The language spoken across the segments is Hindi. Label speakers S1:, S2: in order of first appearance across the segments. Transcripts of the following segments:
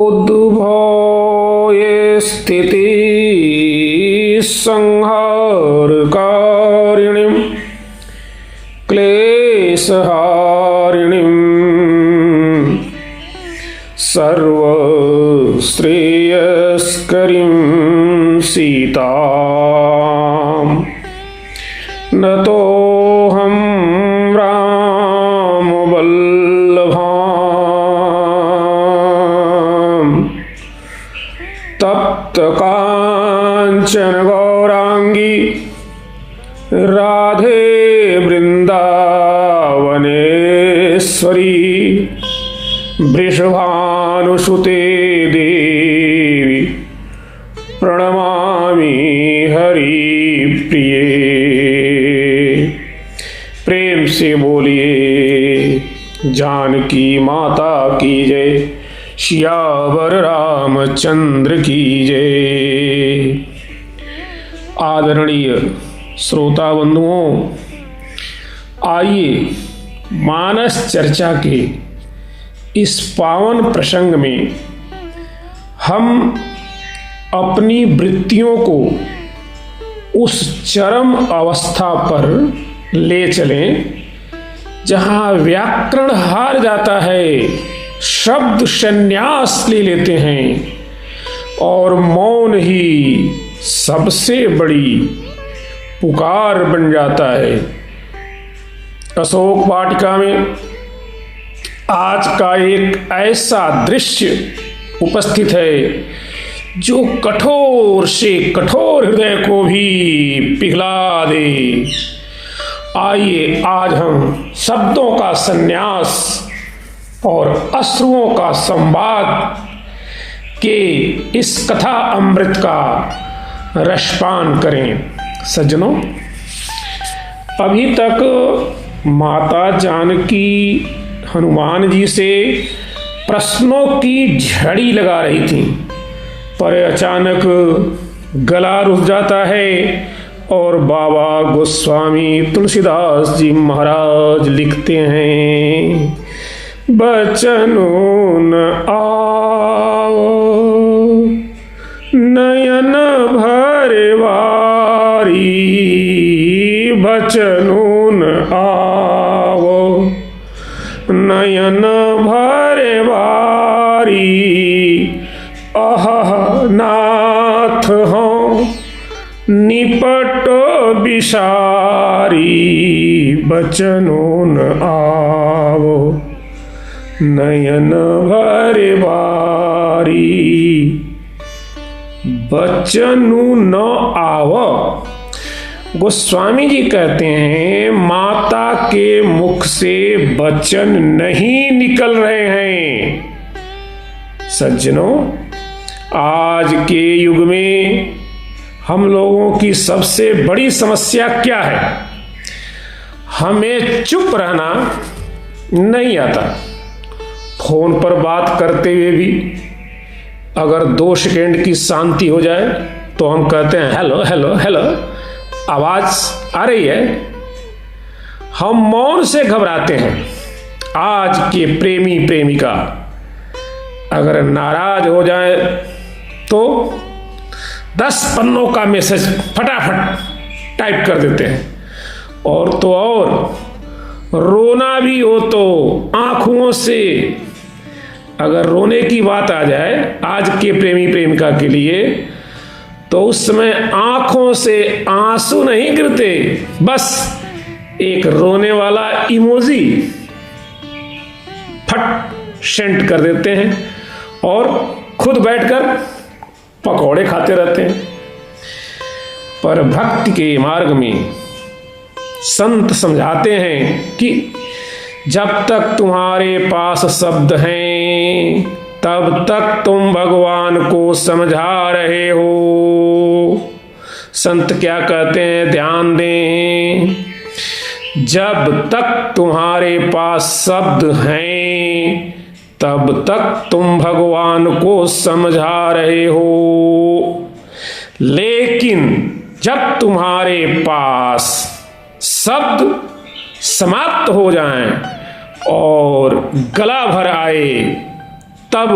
S1: उद्भवे स्थिति संहारकारिणीं क्लेशहारिणीं सर्वश्रेयस्करीं सीतां नतोऽहं रामवल्लभां तप्तकाञ्चन गौरांगी राधे वृंदावनेश्वरी वृषभानुसुते देवी प्रणमामि हरिप्रिये। प्रेम से बोलिए जानकी माता की जय, सियावर रामचंद्र की जय। आदरणीय श्रोता बंधुओं, आइए मानस चर्चा के इस पावन प्रसंग में हम अपनी वृत्तियों को उस चरम अवस्था पर ले चलें जहाँ व्याकरण हार जाता है, शब्द संन्यास ले लेते हैं और मौन ही सबसे बड़ी पुकार बन जाता है। अशोक वाटिका में आज का एक ऐसा दृश्य उपस्थित है जो कठोर से कठोर हृदय को भी पिघला दे। आइए आज हम शब्दों का संन्यास और अश्रुओं का संवाद के इस कथा अमृत का रसपान करें। सज्जनों, अभी तक माता जानकी हनुमान जी से प्रश्नों की झड़ी लगा रही थी, पर अचानक गला रुक जाता है और बाबा गोस्वामी तुलसीदास जी महाराज लिखते हैं, बचनो न आओ नयन भरे वारी, बचनो न आओ नयन भरे वारी, अह नाथ हो निपटो बिसारी, बचनो न आओ नयन भरे वारी, बचनु न आओ। गोस्वामी जी कहते हैं माता के मुख से वचन नहीं निकल रहे हैं। सज्जनों, आज के युग में हम लोगों की सबसे बड़ी समस्या क्या है? हमें चुप रहना नहीं आता। फोन पर बात करते हुए भी अगर 2 सेकेंड की शांति हो जाए तो हम कहते हैं हेलो हेलो हेलो, आवाज आ रही है। हम मौन से घबराते हैं। आज के प्रेमी प्रेमिका अगर नाराज हो जाए तो 10 पन्नों का मैसेज फटाफट टाइप कर देते हैं। और तो और रोना भी हो तो आंखों से, अगर रोने की बात आ जाए आज के प्रेमी प्रेमिका के लिए, तो उस समय आंखों से आंसू नहीं गिरते, बस एक रोने वाला इमोजी फट सेंड कर देते हैं और खुद बैठकर पकौड़े खाते रहते हैं। पर भक्ति के मार्ग में संत समझाते हैं कि जब तक तुम्हारे पास शब्द हैं तब तक तुम भगवान को समझा रहे हो। संत क्या कहते हैं, ध्यान दें, जब तक तुम्हारे पास शब्द हैं तब तक तुम भगवान को समझा रहे हो, लेकिन जब तुम्हारे पास शब्द समाप्त हो जाएं और गला भर आए तब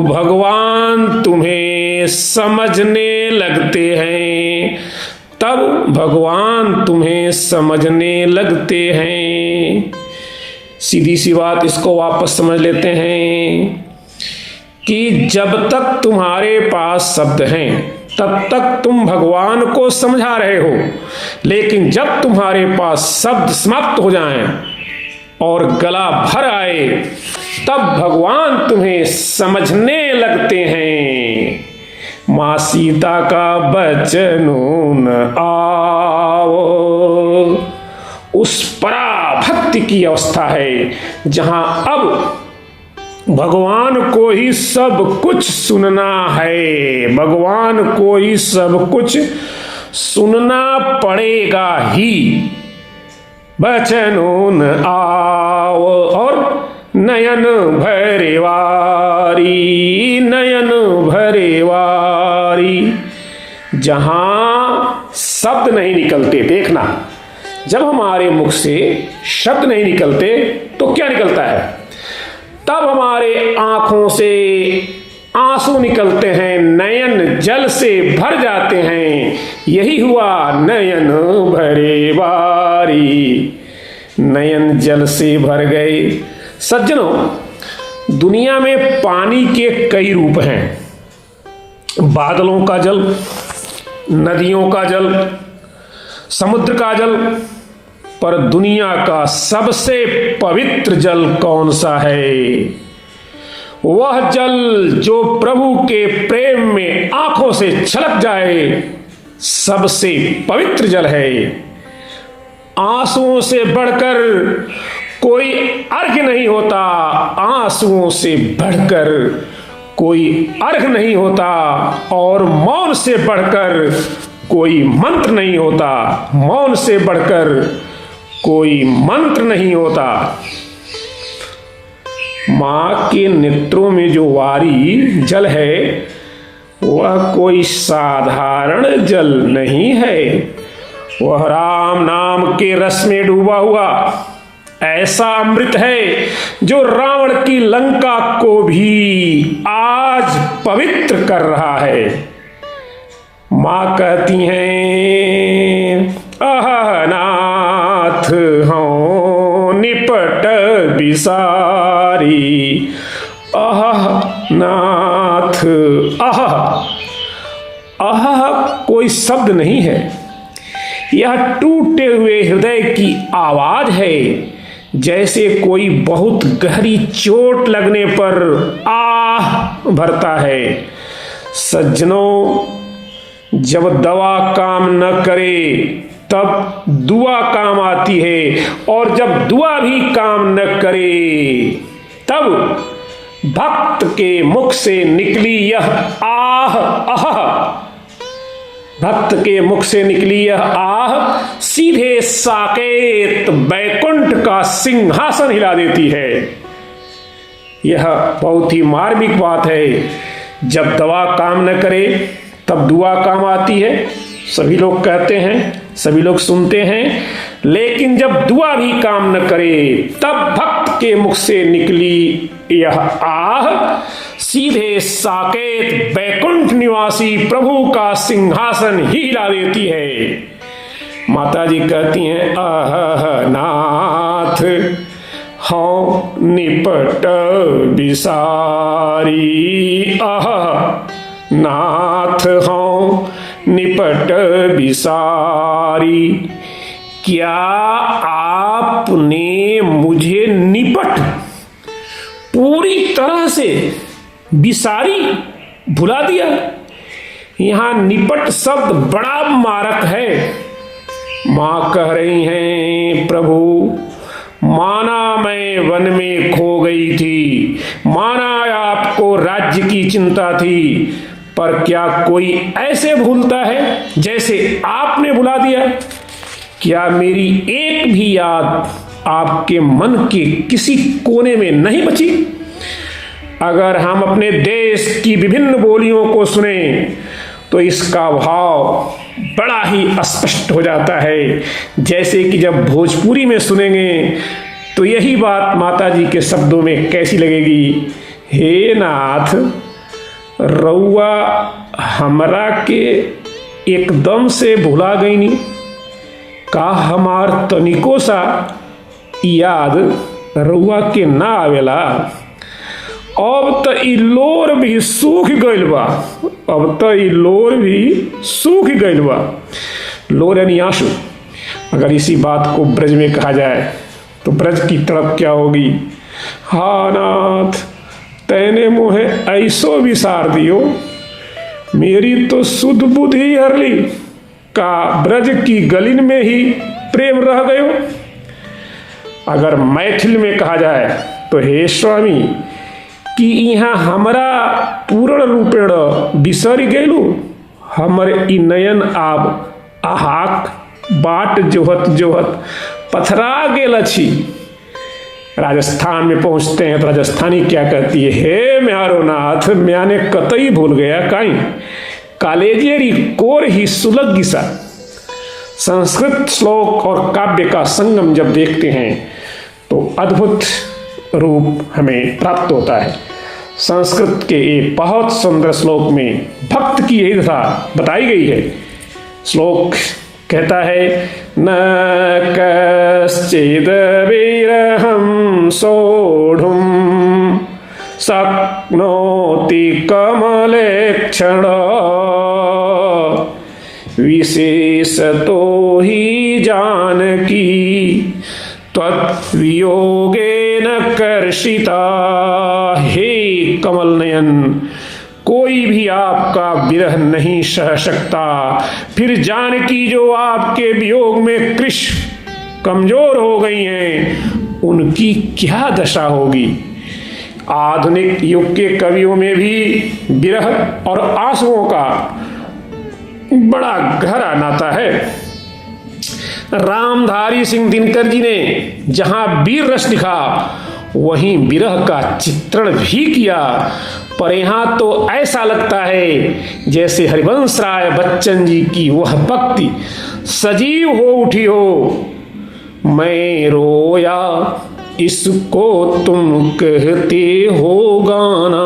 S1: भगवान तुम्हें समझने लगते हैं, तब भगवान तुम्हें समझने लगते हैं। सीधी सी बात, इसको वापस समझ लेते हैं कि जब तक तुम्हारे पास शब्द हैं तब तक तुम भगवान को समझा रहे हो, लेकिन जब तुम्हारे पास शब्द समाप्त हो जाएं और गला भर आए तब भगवान तुम्हें समझने लगते हैं। माँ सीता का बचन आओ, उस पराभक्ति की अवस्था है जहां अब भगवान को ही सब कुछ सुनना है, भगवान को ही सब कुछ सुनना पड़ेगा ही। बचन आओ और नयन भरे वारी, नयन भरे वारी। जहां शब्द नहीं निकलते, देखना, जब हमारे मुख से शब्द नहीं निकलते तो क्या निकलता है? तब हमारे आंखों से आंसू निकलते हैं, नयन जल से भर जाते हैं। यही हुआ नयन भरे वारी, नयन जल से भर गए। सज्जनों, दुनिया में पानी के कई रूप हैं, बादलों का जल, नदियों का जल, समुद्र का जल, पर दुनिया का सबसे पवित्र जल कौन सा है? वह जल जो प्रभु के प्रेम में आंखों से छलक जाए, सबसे पवित्र जल है। आंसुओं से बढ़कर कोई अर्घ नहीं होता, आंसुओं से बढ़कर कोई अर्घ नहीं होता, और मौन से बढ़कर कोई मंत्र नहीं होता, मौन से बढ़कर कोई मंत्र नहीं होता। मां के नेत्रों में जो वारी जल है वह कोई साधारण जल नहीं है, वह राम नाम के रस में डूबा हुआ ऐसा अमृत है जो रावण की लंका को भी आज पवित्र कर रहा है। मां कहती हैं, आह नाथ हो निपट बिसारी, आह नाथ, आह। आह कोई शब्द नहीं है, यह टूटे हुए हृदय की आवाज है, जैसे कोई बहुत गहरी चोट लगने पर आह भरता है। सज्जनों, जब दवा काम न करे तब दुआ काम आती है, और जब दुआ भी काम न करे तब भक्त के मुख से निकली यह आह, आह, भक्त के मुख से निकली यह आह सीधे साकेत बैकुंठ का सिंहासन हिला देती है। यह बहुत ही मार्मिक बात है। जब दवा काम न करे तब दुआ काम आती है, सभी लोग कहते हैं, सभी लोग सुनते हैं, लेकिन जब दुआ भी काम न करे तब भक्त के मुख से निकली यह आह सीधे साकेत बैकुंठ निवासी प्रभु का सिंहासन ही हिला देती है। माता जी कहती हैं, आह नाथ हो निपट बिसारी, आह नाथ हो निपट बिसारी। क्या आपने मुझे निपट, पूरी तरह से बिसारी, भुला दिया? यहां निपट शब्द बड़ा मारक है। मां कह रही हैं, प्रभु माना मैं वन में खो गई थी, माना आपको राज्य की चिंता थी, पर क्या कोई ऐसे भूलता है जैसे आपने भुला दिया? क्या मेरी एक भी याद आपके मन के किसी कोने में नहीं बची? अगर हम अपने देश की विभिन्न बोलियों को सुने तो इसका भाव बड़ा ही स्पष्ट हो जाता है। जैसे कि जब भोजपुरी में सुनेंगे तो यही बात माता जी के शब्दों में कैसी लगेगी हे नाथ, रउआ हमरा के एकदम से भुला गईनी। का हमार तनिको सा याद रउआ के ना आवेला? अब त ई लोर भी सूख गइल बा। अब त ई लोर भी सूख गइल बा। लोर यानी आंसू। अगर इसी बात को ब्रज में कहा जाए तो ब्रज की तड़प क्या होगी। हा नाथ, तैने मोहे ऐसो विसार दियो, मेरी तो शुद्ध बुद्धि हर ली। का ब्रज की गलिन में ही प्रेम रह गयो। अगर मैथिल में कहा जाए तो हे स्वामी, कि यहाँ हमरा पूर्ण रूपेण बिसरी गैलू। हमर ई नयन आब आहाक बाट जोहत जोहत पथरा गेल अछि। राजस्थान में पहुंचते हैं तो राजस्थानी क्या कहती है, हे म्यारो नाथ, म्याने कतई भूल गया काई, कालेजेरी कोर ही सुलग गिसा। संस्कृत श्लोक और काव्य का संगम जब देखते हैं तो अद्भुत रूप हमें प्राप्त होता है। संस्कृत के एक बहुत सुंदर श्लोक में भक्त की यही दशा बताई गई है। श्लोक कहता है, न कश्चिद विरहं सोढुं शक्नोति कमलेक्षण विशेषतो हि जानकी त्वद्वियोगेन कर्षिता। हे कमल नयन, कोई भी आपका विरह नहीं सह सकता। फिर जानकी जो आपके वियोग में कृश कमजोर हो गई हैं, उनकी क्या दशा होगी। आधुनिक युग के कवियों में भी विरह और आंसुओं का बड़ा गहरा नाता है। रामधारी सिंह दिनकर जी ने जहां वीर रस लिखा, वहीं विरह का चित्रण भी किया। पर यहाँ तो ऐसा लगता है जैसे हरिवंश राय बच्चन जी की वह भक्ति सजीव हो उठी हो। मैं रोया इसको तुम कहते हो गाना,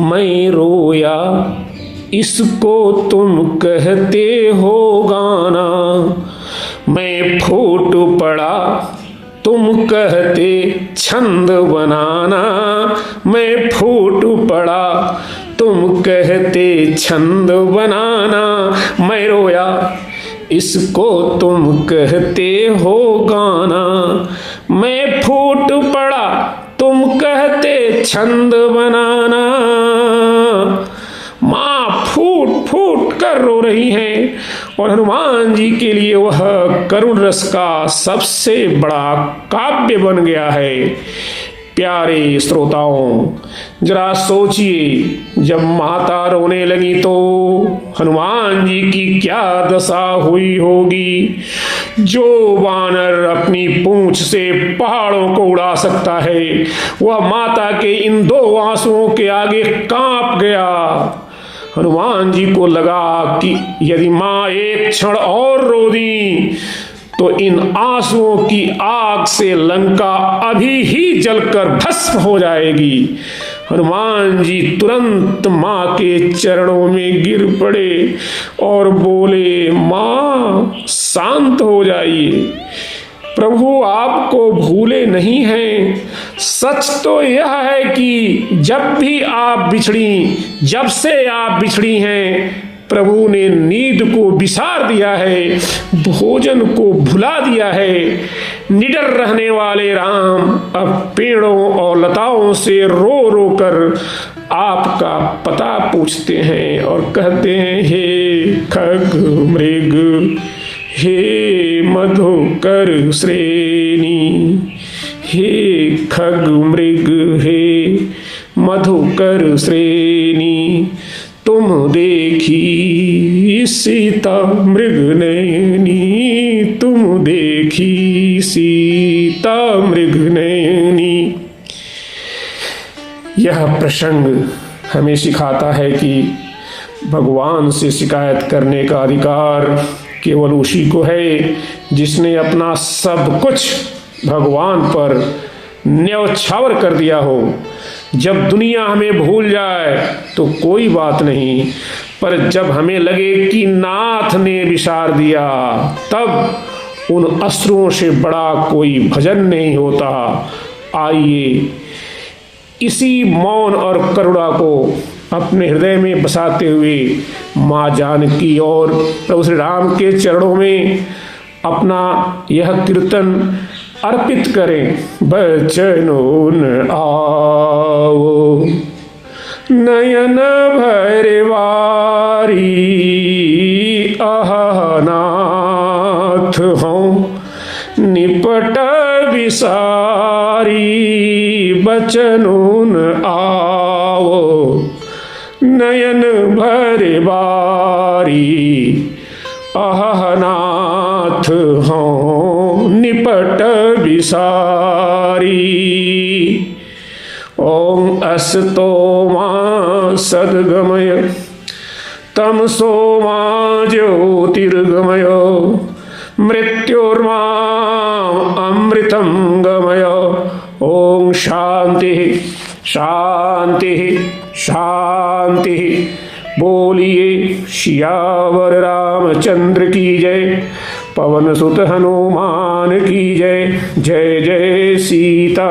S1: मैं रोया इसको तुम कहते हो गाना। मैं फूट पड़ा तुम कहते छंद बनाना, मैं फूट पड़ा तुम कहते छंद बनाना। मैं रोया इसको तुम कहते हो गाना, मैं फूट पड़ा तुम कहते छंद बनाना। माँ फूट फूट कर रो रही हैं और हनुमान जी के लिए वह करुण रस का सबसे बड़ा काव्य बन गया है। प्यारे श्रोताओं, जरा सोचिए, जब माता रोने लगी तो हनुमान जी की क्या दशा हुई होगी। जो वानर अपनी पूंछ से पहाड़ों को उड़ा सकता है, वह माता के इन दो आंसुओं के आगे कांप गया। हनुमान जी को लगा कि यदि माँ एक क्षण और रो दी तो इन आंसुओं की आग से लंका अभी ही जलकर भस्म हो जाएगी। हनुमान जी तुरंत माँ के चरणों में गिर पड़े और बोले, माँ शांत हो जाइए, प्रभु आपको भूले नहीं हैं। सच तो यह है कि जब से आप बिछड़ी हैं, प्रभु ने नींद को बिसार दिया है, भोजन को भुला दिया है। निडर रहने वाले राम अब पेड़ों और लताओं से रो रो कर आपका पता पूछते हैं और कहते हैं, हे खग मृग, हे मधुकर श्रेणी, हे खग मृग, हे मधुकर श्रेणी। तुम देखी सीता मृग नयनी, तुम देखी सीता मृग नयनी। यह प्रसंग हमें सिखाता है कि भगवान से शिकायत करने का अधिकार केवल उसी को है जिसने अपना सब कुछ भगवान पर न्यौछावर कर दिया हो। जब दुनिया हमें भूल जाए तो कोई बात नहीं, पर जब हमें लगे कि नाथ ने विसार दिया, तब उन अश्रुओं से बड़ा कोई भजन नहीं होता। आइए इसी मौन और करुणा को अपने हृदय में बसाते हुए माँ जानकी और प्रभु श्री राम के चरणों में अपना यह कीर्तन अर्पित करें। बचनों आओ नयन भरवारी अहनाथ हों निपट विसारी। बचनों आओ नयन भरवारी अहनाथ हों निपट विसारी। ओम अस्तो मा सद्गमय तमसो मा ज्योतिर्गमय मृत्युर्मा अमृतं गमय। ओम शांति शांति शांति। बोलिए सियावर रामचंद्र की जय, पवन सुत हनुमान की जय। जय जय सीताराम।